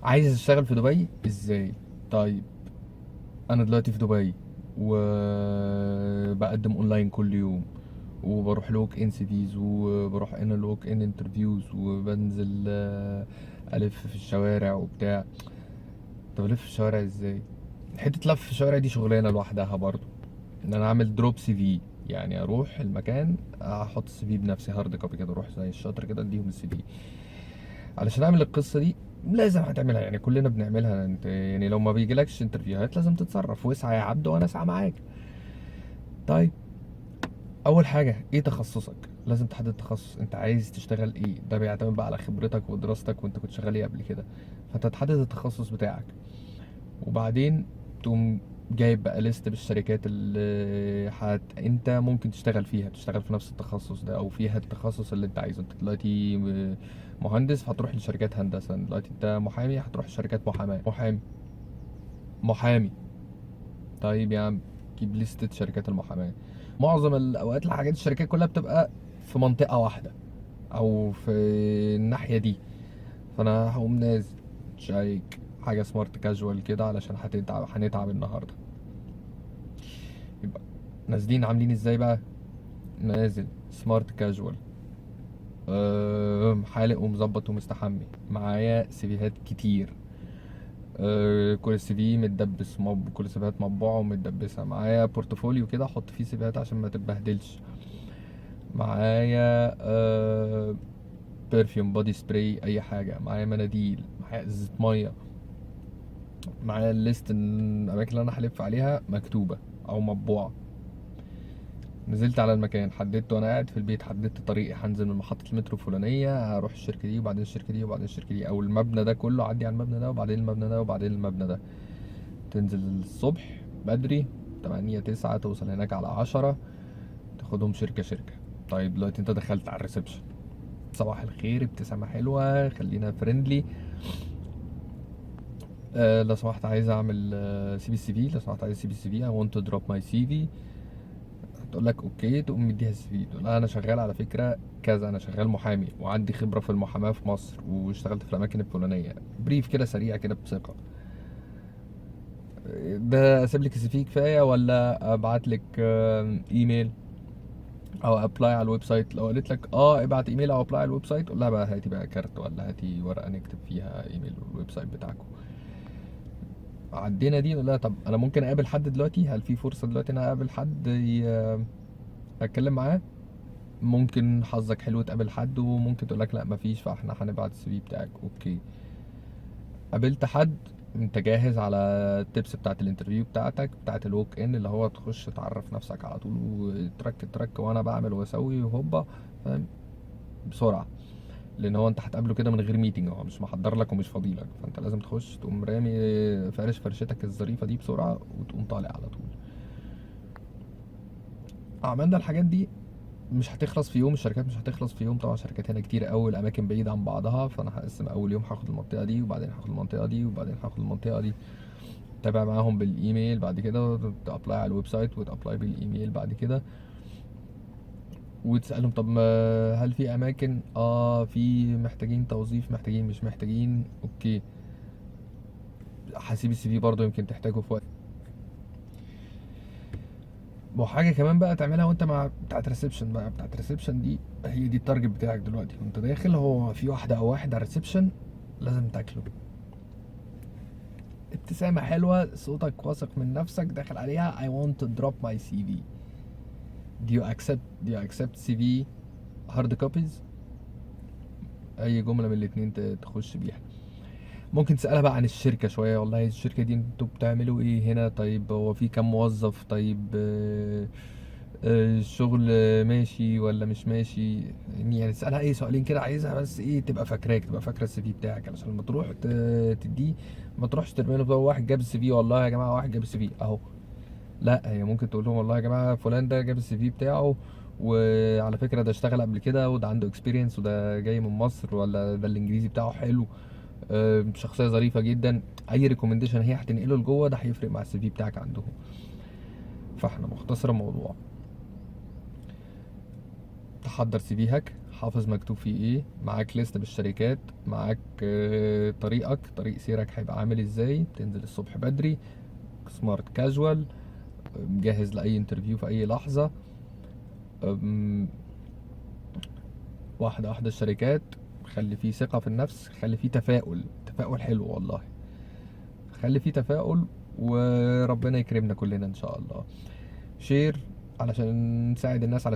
عايز اشتغل في دبي ازاي؟ طيب انا دلوقتي في دبي وبقدم اونلاين كل يوم، وبروح لوك ان سيفيز، وبروح ان لوك ان انترفيوز، وبنزل الف في الشوارع وبتاع. طب الف في الشوارع ازاي؟ حته لف في الشوارع دي شغلانه لوحدها برضو، ان انا اعمل دروب سي في. يعني اروح المكان احط السي في بنفسي هارد كوبي كده، اروح زي الشاطر كده اديهم السي في. علشان اعمل القصه دي لازم هتعملها، يعني كلنا بنعملها. انت يعني لو ما بيجيلكش انترفيوهات لازم تتصرف، واسعى يا عبد وانا اسعى معاك. طيب اول حاجه ايه تخصصك؟ لازم تحدد تخصص انت عايز تشتغل ايه. ده بيعتمد بقى على خبرتك ودراستك وانت كنت شغال ايه قبل كده. فانت تحدد التخصص بتاعك، وبعدين تقوم جايب بقى ليست بالشركات اللي انت ممكن تشتغل فيها، تشتغل في نفس التخصص ده او فيها التخصص اللي انت عايزه. انت دلوقتي مهندس فهتروح لشركات هندسة، دلوقتي انت محامي هتروح لشركات محاماة. محامي. طيب يا عم جيب لستة شركات المحاماة. معظم الاوقات الحاجات الشركات كلها بتبقى في منطقة واحدة او في الناحية دي. فانا هقوم نازل شايك حاجة سمارت كاجوال كده، علشان هنتعب النهاردة. يبقى نازلين عاملين ازاي بقى؟ نازل سمارت كاجوال، حالق ومظبط ومستحمي، معايا سيفيهات كتير. كل السي في متدبس، كل السيفيهات مطبوعة ومتدبسة. معايا بورتفوليو كده احط فيه سيفيهات عشان ما تتبهدلش. معايا برفيوم، بودي سبراي، اي حاجة. معايا مناديل، معايا ازازة مية. معايا الليست الاماكن اللي انا هلف عليها مكتوبة او مطبوعة. نزلت على المكان، حددت وانا قاعد في البيت، حددت طريقي، هنزل من محطة المترو الفلانية، هروح الشركة دي وبعدين الشركة دي وبعدين الشركة دي، او المبنى ده كله عدي على المبنى ده وبعدين المبنى ده وبعدين المبنى ده. تنزل الصبح بدري 8 9، توصل هناك على 10، تاخدهم شركة شركة. طيب دلوقتي انت دخلت على الريسبشن، صباح الخير، ابتسامة حلوة، خلينا فريندلي. لو سمحت عايز اعمل سي في، لو سمحت عايز سي في I want to drop my CV. تقول لك اوكي، تقوم مديها السي في، تقول لها انا شغال على فكره كذا، انا شغال محامي وعندي خبره في المحاماه في مصر واشتغلت في الاماكن الفلانيه. بريف كده سريع كده بثقه. ده اسيب لك السي في كفايه ولا ابعت لك ايميل او ابلاي على الويب سايت؟ لو قالت لك ابعت ايميل او ابلاي على الويب سايت، قول لها بقى هاتي بقى كارت ولا هاتي ورقه نكتب فيها ايميل الويب سايت بتاعكم. عدينا دي، نقول لها طب انا ممكن اقابل حد دلوقتي؟ هل في فرصه دلوقتي ان انا اقابل حد اتكلم معاه؟ ممكن حظك حلو تقابل حد، وممكن تقول لك لا مفيش، فاحنا هنبعت السي في بتاعك. اوكي، قابلت حد، انت جاهز على التبس بتاعت الانترفيو بتاعتك بتاعت الوك ان، اللي هو تخش تعرف نفسك على طول وترك ترك وانا بعمل واسوي وهوبا، فاهم؟ بسرعه. لان هو انت هتقابله كده من غير ميتنج، هو مش محضر لك ومش فاضي لك، فانت لازم تخش تقوم رامي فارش فرشتك الظريفه دي بسرعه وتقوم طالع على طول. عملنا الحاجات دي مش هتخلص في يوم، الشركات مش هتخلص في يوم طبعا، شركات هنا كتير قوي، الاماكن بعيده عن بعضها، فانا هقسم اول يوم هاخد المنطقه دي وبعدين هاخد المنطقه دي وبعدين هاخد المنطقه دي. تابع معاهم بالايميل بعد كده، تابلاي على الويب سايت وتابلاي بالايميل بعد كده، وتسالهم طب هل في اماكن في محتاجين توظيف، محتاجين مش محتاجين. اوكي، هسيب السي في برضه يمكن تحتاجه في وقت. وحاجه كمان بقى تعملها وانت مع بتاعه ريسبشن بقى، بتاعه ريسبشن دي هي دي التارجت بتاعك دلوقتي وانت داخل. هو في واحده او واحد على الريسبشن لازم تاكله، ابتسامه حلوه، صوتك واثق من نفسك، داخل عليها I want to drop my CV. Do you accept CV hard copies؟ اي جمله من الاتنين تخش بيها. ممكن تسألها بقى عن الشركة شوية، والله الشركة دي انتوا بتعملوا ايه هنا؟ طيب هو في كام موظف؟ طيب الشغل ماشي ولا مش ماشي؟ يعني تسألها ايه سؤالين كده، عايزها بس ايه تبقى فاكراك، تبقى فاكرة السي في بتاعك، علشان لما تروح تديه ما تروحش ترمي له بقى واحد جاب السي في، والله يا جماعة واحد جاب السي في اهو. لا، هي ممكن تقول لهم والله يا جماعة فلان ده جاب السي في بتاعه، وعلى فكرة ده اشتغل قبل كده وده عنده اكسبيرينس وده جاي من مصر، ولا ده الانجليزي بتاعه حلو، شخصيه ظريفه جدا. اي ريكومنديشن هي هتنقله لجوه ده هيفرق مع السي في بتاعك عندهم. فاحنا مختصر الموضوع، تحضر سي فيهك، حافظ مكتوب فيه ايه، معاك ليست بالشركات، معاك طريق سيرك هيبقى عامل ازاي، تنزل الصبح بدري، سمارت كاجوال، جاهز لأي انترفيو في أي لحظة. أم، واحدة واحدة الشركات، خلي فيه ثقة في النفس، خلي فيه تفاؤل حلو والله، خلي فيه تفاؤل، وربنا يكرمنا كلنا إن شاء الله. شير علشان نساعد الناس على